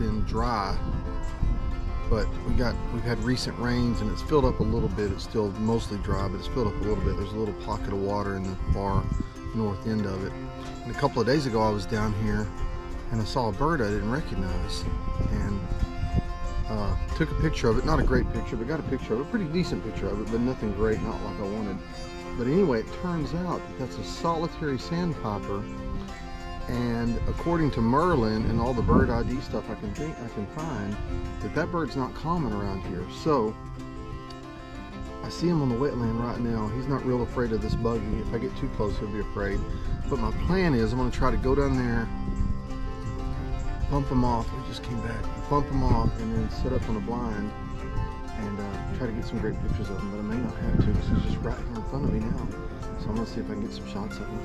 been dry, but we've had recent rains and it's filled up a little bit. It's still mostly dry, but it's filled up a little bit. There's a little pocket of water in the far north end of it. And a couple of days ago I was down here and I saw a bird I didn't recognize, and took a picture of it. Not a great picture, but got a picture of it. A pretty decent picture of it, but nothing great, not like I wanted. But anyway, it turns out that that's a solitary sandpiper, and according to Merlin and all the bird ID stuff I can find, that bird's not common around here. So I see him on the wetland right now. He's not real afraid of this buggy. If I get too close, he'll be afraid. But my plan is I'm going to try to go down there, bump him off. We just came back. Bump him off and then set up on a blind and try to get some great pictures of him. But I may not have to because he's just right here in front of me now. So I'm going to see if I can get some shots of him.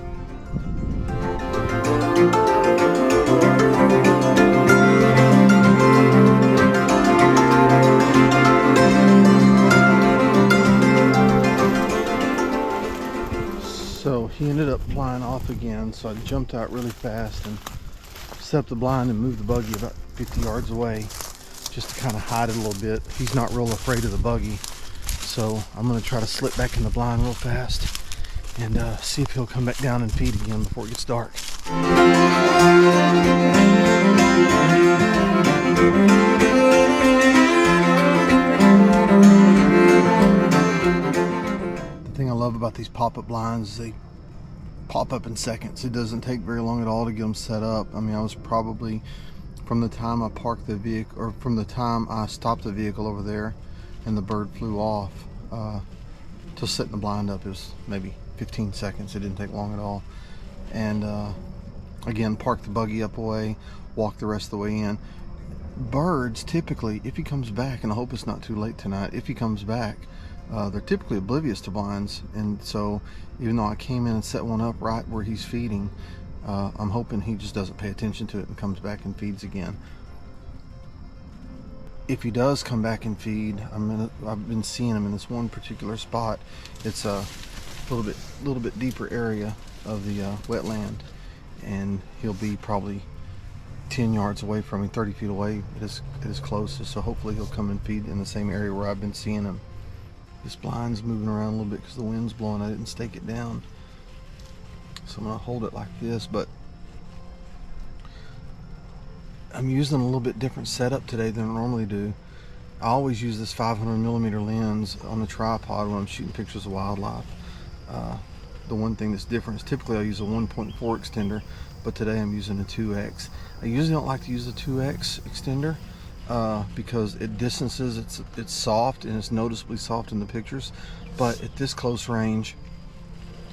So he ended up flying off again, so I jumped out really fast and set up the blind and moved the buggy about 50 yards away just to kind of hide it a little bit. He's not real afraid of the buggy, so I'm going to try to slip back in the blind real fast and see if he'll come back down and feed again before it gets dark. The thing I love about these pop-up blinds is they pop up in seconds. It doesn't take very long at all to get them set up. I mean, I was probably, from the time I parked the vehicle, or from the time I stopped the vehicle over there and the bird flew off, to setting the blind up, it was maybe 15 seconds. It didn't take long at all. And again, park the buggy up away, walk the rest of the way in. Birds typically, if he comes back, and I hope it's not too late tonight, if he comes back, they're typically oblivious to blinds. And so even though I came in and set one up right where he's feeding, I'm hoping he just doesn't pay attention to it and comes back and feeds again. If he does come back and feed, I've been seeing him in this one particular spot. It's a little bit deeper area of the wetland, and he'll be probably 10 yards away from me, 30 feet away at his closest. So hopefully he'll come and feed in the same area where I've been seeing him. This blind's moving around a little bit because the wind's blowing. I didn't stake it down, so I'm gonna hold it like this, but I'm using a little bit different setup today than I normally do. I always use this 500mm lens on the tripod when I'm shooting pictures of wildlife. The one thing that's different is typically I use a 1.4 extender, but today I'm using a 2x. I usually don't like to use the 2x extender because it distances, it's soft and it's noticeably soft in the pictures, but at this close range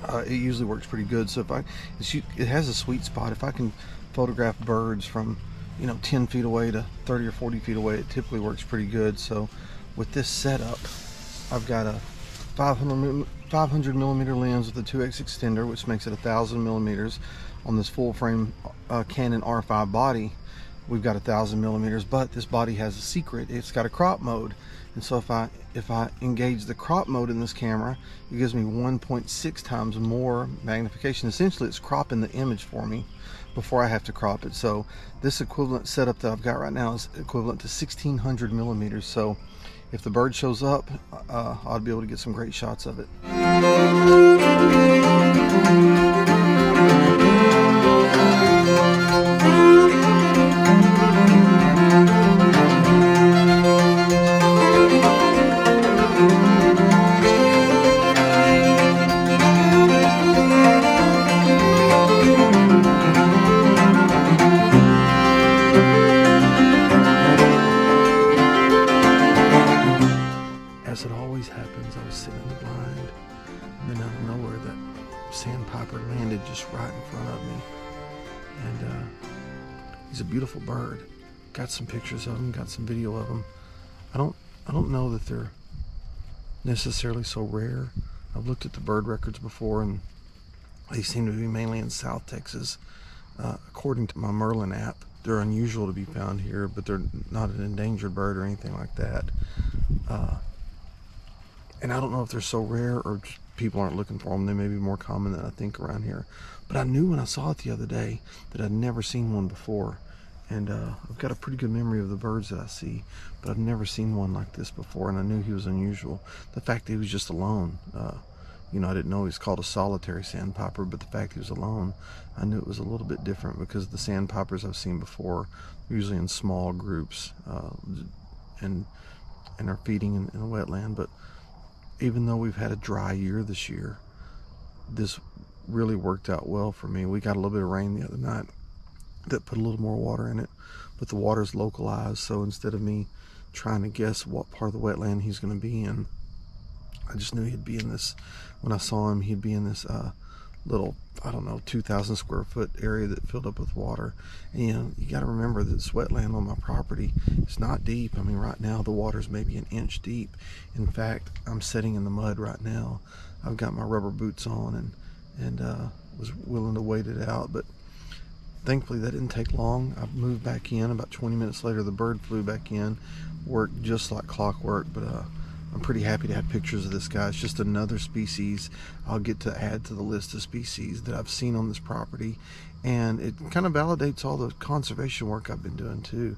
it usually works pretty good. So it has a sweet spot. If I can photograph birds from 10 feet away to 30 or 40 feet away, it typically works pretty good. So with this setup, I've got a 500mm lens with a 2x extender, which makes it 1000 millimeters. On this full frame Canon R5 body, we've got 1000 millimeters, but this body has a secret. It's got a crop mode, and so if I engage the crop mode in this camera, it gives me 1.6 times more magnification. Essentially, it's cropping the image for me before I have to crop it. So this equivalent setup that I've got right now is equivalent to 1600 millimeters. So if the bird shows up, I'll be able to get some great shots of it. As it always happens, I was sitting in the blind, and then out of nowhere that sandpiper landed just right in front of me. And he's a beautiful bird. Got some pictures of him, got some video of him. I don't know that they're necessarily so rare. I've looked at the bird records before, and they seem to be mainly in South Texas. According to my Merlin app, they're unusual to be found here, but they're not an endangered bird or anything like that. And I don't know if they're so rare or just people aren't looking for them. They may be more common than I think around here. But I knew when I saw it the other day that I'd never seen one before. And I've got a pretty good memory of the birds that I see, but I've never seen one like this before, and I knew he was unusual. The fact that he was just alone, you know, I didn't know he was called a solitary sandpiper, but the fact he was alone, I knew it was a little bit different, because the sandpipers I've seen before, usually in small groups, and are feeding in a wetland. But even though we've had a dry year this year, this really worked out well for me. We got a little bit of rain the other night that put a little more water in it, but the water's localized, so instead of me trying to guess what part of the wetland he's going to be in, I just knew he'd be in this. When I saw him, he'd be in this little, I don't know, 2,000 square foot area that filled up with water. And you know, you got to remember that this wetland on my property is not deep. I mean, right now the water's maybe an inch deep. In fact, I'm sitting in the mud right now. I've got my rubber boots on and was willing to wait it out, but thankfully that didn't take long. I moved back in. About 20 minutes later, the bird flew back in, worked just like clockwork. But I'm pretty happy to have pictures of this guy. It's just another species I'll get to add to the list of species that I've seen on this property, and it kind of validates all the conservation work I've been doing too.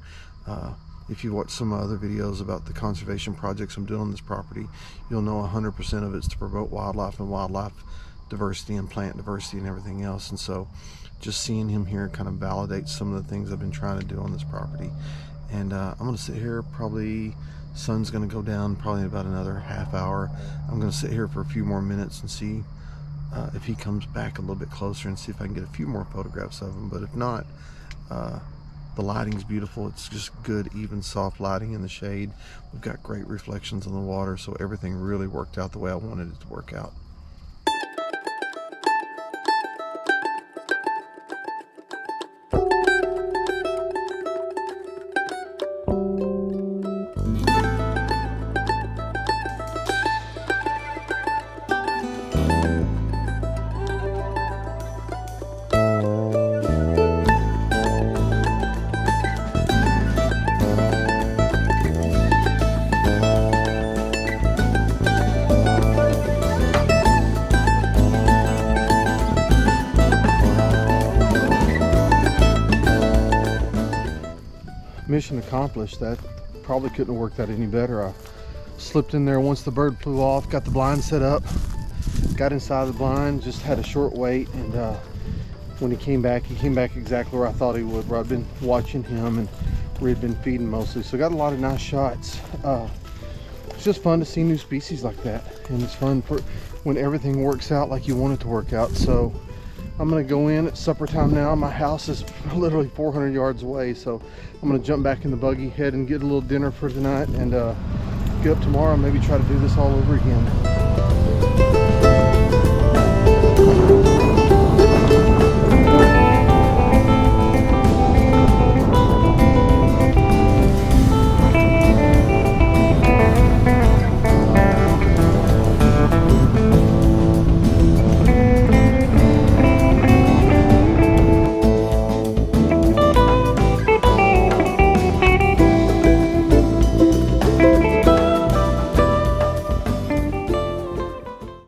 If you watch some other videos about the conservation projects I'm doing on this property, you'll know 100% of it's to promote wildlife and wildlife diversity and plant diversity and everything else. And so just seeing him here kind of validates some of the things I've been trying to do on this property. And I'm going to sit here, probably sun's going to go down probably in about another half hour. I'm going to sit here for a few more minutes and see if he comes back a little bit closer, and see if I can get a few more photographs of him. But if not, the lighting's beautiful. It's just good, even, soft lighting in the shade. We've got great reflections on the water, so everything really worked out the way I wanted it to work out. Mission accomplished. That probably couldn't have worked out any better. I slipped in there once the bird flew off, got the blind set up, got inside the blind, just had a short wait, and when he came back exactly where I thought he would, where I'd been watching him and where he'd been feeding mostly. So got a lot of nice shots. It's just fun to see new species like that, and it's fun for when everything works out like you want it to work out. So I'm gonna go in at supper time now. My house is literally 400 yards away, so I'm gonna jump back in the buggy, head and get a little dinner for tonight, and get up tomorrow and maybe try to do this all over again.